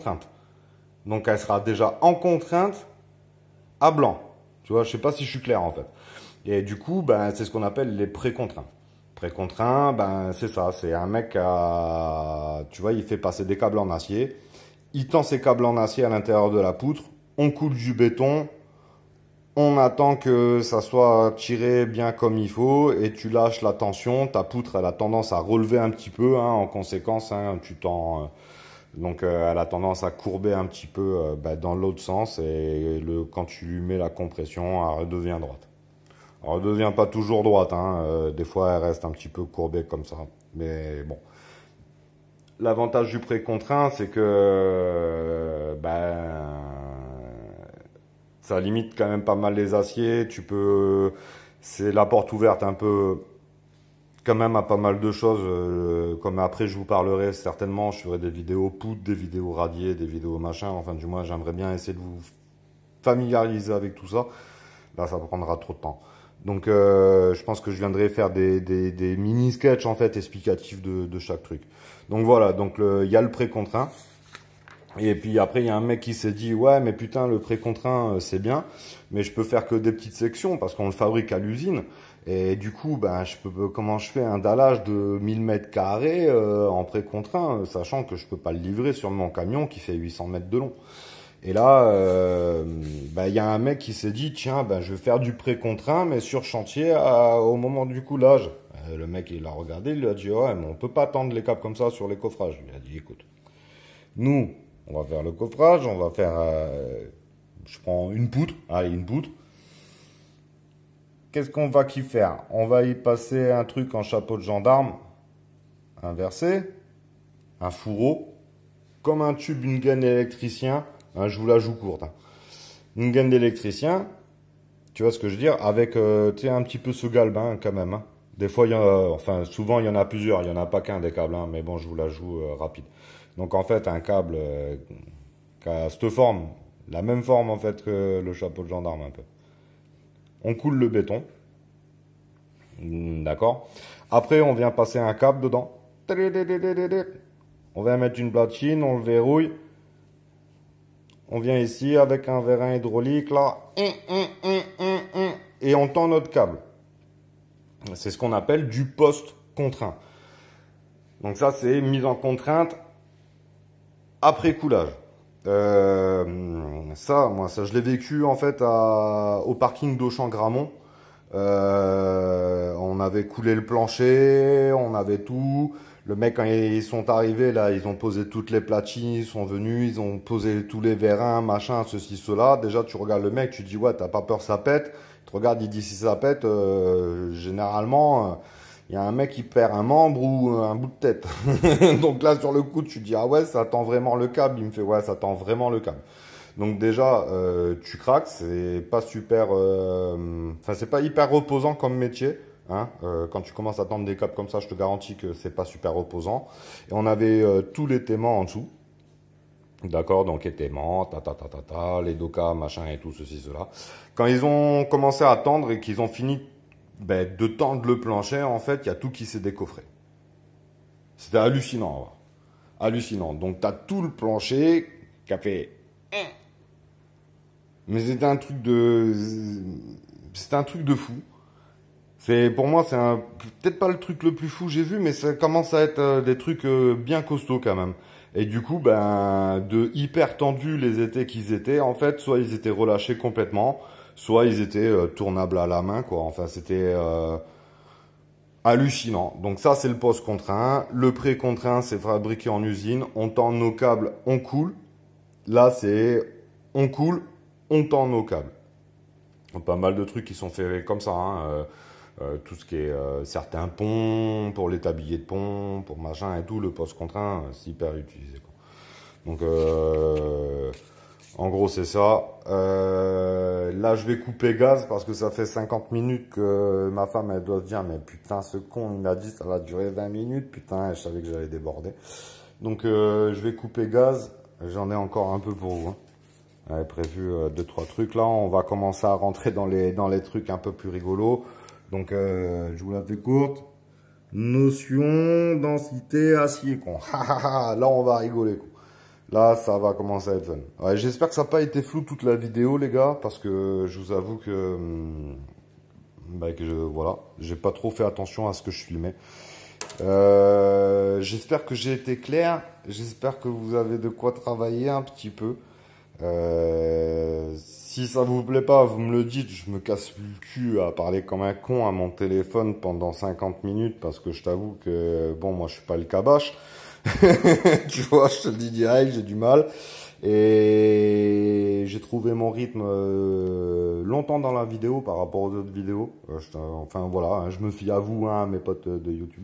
contrainte. Donc elle sera déjà en contrainte à blanc. Tu vois, je sais pas si je suis clair en fait. Et du coup, ben, c'est ce qu'on appelle les pré-contraints. Pré-contraints, ben, c'est ça. C'est un mec tu vois, il fait passer des câbles en acier. Il tend ses câbles en acier à l'intérieur de la poutre. On coule du béton. On attend que ça soit tiré bien comme il faut et tu lâches la tension. Ta poutre, elle a tendance à relever un petit peu, hein, en conséquence. Hein, tu tends, donc elle a tendance à courber un petit peu bah, dans l'autre sens et quand tu lui mets la compression, elle redevient droite. Elle redevient pas toujours droite, hein, des fois elle reste un petit peu courbée comme ça. Mais bon, l'avantage du pré-contraint, c'est que ben, ça limite quand même pas mal les aciers. C'est la porte ouverte un peu quand même à pas mal de choses. Comme après je vous parlerai certainement, je ferai des vidéos poudre, des vidéos radier, des vidéos machin. Enfin du moins j'aimerais bien essayer de vous familiariser avec tout ça. Là ça prendra trop de temps. Donc je pense que je viendrai faire des mini-sketchs en fait explicatifs de chaque truc. Donc voilà, donc il y a le pré-contraint. Et puis après, il y a un mec qui s'est dit, ouais, mais putain, le pré-contraint, c'est bien, mais je peux faire que des petites sections parce qu'on le fabrique à l'usine. Et du coup, ben, comment je fais un dallage de 1000 mètres carrés en pré-contraint, sachant que je peux pas le livrer sur mon camion qui fait 800 mètres de long. Et là, ben, il y a un mec qui s'est dit, tiens, ben, je vais faire du pré-contraint, mais sur chantier au moment du coulage. Le mec, il l'a regardé, il lui a dit, ouais, mais on peut pas tendre les câbles comme ça sur les coffrages. Il a dit, écoute, nous, on va faire le coffrage, on va faire... je prends une poutre, allez, une poutre. Qu'est-ce qu'on va y faire? On va y passer un truc en chapeau de gendarme, inversé, un fourreau, comme un tube, une gaine d'électricien. Hein, je vous la joue courte. Hein. Une gaine d'électricien, tu vois ce que je veux dire? Avec, tu sais, un petit peu ce galbin quand même. Hein. Des fois, enfin, souvent, il y en a plusieurs. Il n'y en a pas qu'un des câbles, hein, mais bon, je vous la joue rapide. Donc, en fait, un câble qui a cette forme, la même forme, en fait, que le chapeau de gendarme, un peu. On coule le béton. D'accord. Après, on vient passer un câble dedans. On vient mettre une platine, on le verrouille. On vient ici avec un vérin hydraulique, là. Et on tend notre câble. C'est ce qu'on appelle du post-contraint. Donc ça, c'est mise en contrainte après coulage. Ça, je l'ai vécu en fait au parking d'Auchan-Gramont. On avait coulé le plancher, on avait tout. Le mec, quand ils sont arrivés, là, ils ont posé toutes les platines, ils sont venus, ils ont posé tous les vérins, machin, ceci, cela. Déjà, tu regardes le mec, tu dis, ouais, t'as pas peur, ça pète. Tu regardes, il dit, si ça pète, généralement, il y a un mec qui perd un membre ou un bout de tête. Donc là, sur le coup, tu dis, ah ouais, ça tend vraiment le câble. Il me fait, ouais, ça tend vraiment le câble. Donc déjà, tu craques, c'est pas super, enfin c'est pas hyper reposant comme métier. Hein. Quand tu commences à tendre des câbles comme ça, je te garantis que c'est pas super reposant. Et on avait tous les téments en dessous. D'accord, donc les téments, les docas, machin et tout ceci, cela. Quand ils ont commencé à tendre et qu'ils ont fini de tendre le plancher, en fait, il y a tout qui s'est décoffré. C'était hallucinant. Hallucinant. Donc tu as tout le plancher qui a fait... Mais c'était un truc de fou. Pour moi, peut-être pas le truc le plus fou que j'ai vu, mais ça commence à être des trucs bien costauds quand même. Et du coup, ben, de hyper tendus les étés qu'ils étaient, en fait, soit ils étaient relâchés complètement, soit ils étaient tournables à la main, quoi. Enfin, c'était hallucinant. Donc ça, c'est le post-contraint. Le pré-contraint, c'est fabriqué en usine. On tend nos câbles, on coule. Là, c'est on coule, on tend nos câbles. Pas mal de trucs qui sont faits comme ça. Hein. Tout ce qui est certains ponts, pour les tabliers de pont, pour machin et tout, le post-contraint, c'est hyper utilisé. Quoi. Donc, en gros, c'est ça. Là, je vais couper gaz parce que ça fait 50 minutes que ma femme, elle doit se dire, mais putain, ce con, il m'a dit ça va durer 20 minutes. Putain, je savais que j'allais déborder. Donc, je vais couper gaz. J'en ai encore un peu pour vous. Hein. J'avais prévu 2-3 trucs. Là, on va commencer à rentrer dans les trucs un peu plus rigolos. Donc, je vous la fais courte. Notion, densité, acier, con. Là, on va rigoler, con. Là, ça va commencer à être fun. Ouais, j'espère que ça n'a pas été flou toute la vidéo, les gars, parce que je vous avoue que, bah, voilà, j'ai pas trop fait attention à ce que je filmais. J'espère que j'ai été clair. J'espère que vous avez de quoi travailler un petit peu. Si ça vous plaît pas, vous me le dites. Je me casse le cul à parler comme un con à mon téléphone pendant 50 minutes parce que je t'avoue que, bon, moi je suis pas le cabache. Tu vois, je te le dis direct, j'ai du mal. Et j'ai trouvé mon rythme longtemps dans la vidéo par rapport aux autres vidéos. Enfin voilà, hein, je me fie à vous, hein, mes potes de YouTube.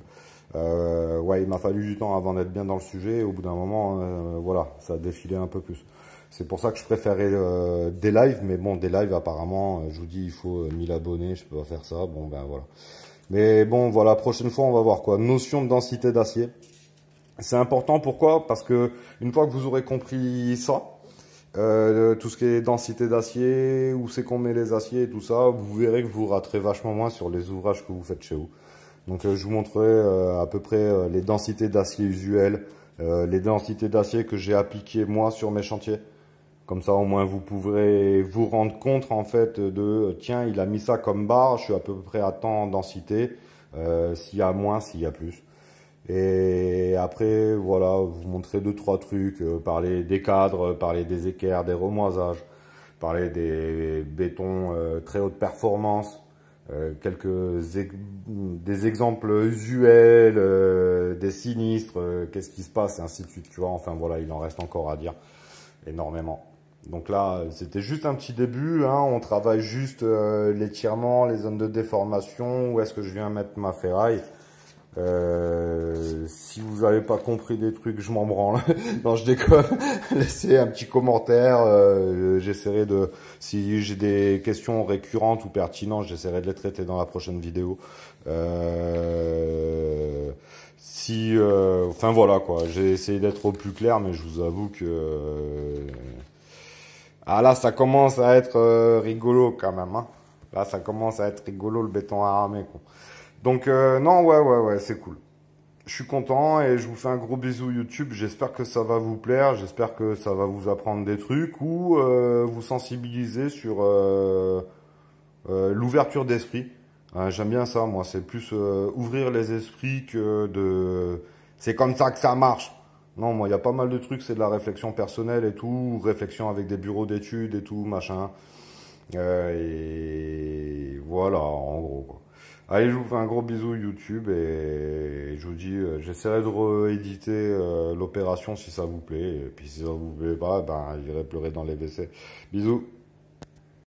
Ouais, il m'a fallu du temps avant d'être bien dans le sujet. Et au bout d'un moment, voilà, ça a défilé un peu plus. C'est pour ça que je préférais des lives. Mais bon, des lives apparemment, je vous dis, il faut 1000 abonnés, je peux pas faire ça. Bon, ben voilà. Mais bon, voilà, prochaine fois, on va voir quoi. Notion de densité d'acier. C'est important, pourquoi? Parce que une fois que vous aurez compris ça, tout ce qui est densité d'acier, où c'est qu'on met les aciers et tout ça, vous verrez que vous raterez vachement moins sur les ouvrages que vous faites chez vous. Donc je vous montrerai à peu près les densités d'acier usuelles, les densités d'acier que j'ai appliquées moi sur mes chantiers. Comme ça au moins vous pourrez vous rendre compte en fait de tiens il a mis ça comme barre, je suis à peu près à tant en densité, s'il y a moins, s'il y a plus. Et après, voilà, vous montrer deux, trois trucs, parler des cadres, parler des équerres, des remoisages, parler des bétons très haute performance, des exemples usuels, des sinistres, qu'est-ce qui se passe, et ainsi de suite, tu vois. Enfin voilà, il en reste encore à dire énormément. Donc là, c'était juste un petit début, hein, on travaille juste l'étirement, les zones de déformation, où est-ce que je viens mettre ma ferraille. Si vous n'avez pas compris des trucs, je m'en branle. Non, je déconne. Laissez un petit commentaire. J'essaierai de, si j'ai des questions récurrentes ou pertinentes, j'essaierai de les traiter dans la prochaine vidéo. Enfin voilà quoi. J'ai essayé d'être au plus clair, mais je vous avoue que ah là, ça commence à être rigolo quand même. Hein. Là, ça commence à être rigolo le béton armé. Quoi. Donc non, ouais, c'est cool. Je suis content et je vous fais un gros bisou YouTube. J'espère que ça va vous plaire. J'espère que ça va vous apprendre des trucs ou vous sensibiliser sur l'ouverture d'esprit. J'aime bien ça, moi. C'est plus ouvrir les esprits que de... C'est comme ça que ça marche. Non, moi, il y a pas mal de trucs. C'est de la réflexion personnelle et tout. Réflexion avec des bureaux d'études et tout, machin. Et voilà, en gros, quoi. Allez, je vous fais un gros bisou YouTube et je vous dis, j'essaierai de rééditer l'opération si ça vous plaît. Et puis si ça vous plaît pas, ben, j'irai pleurer dans les WC. Bisous.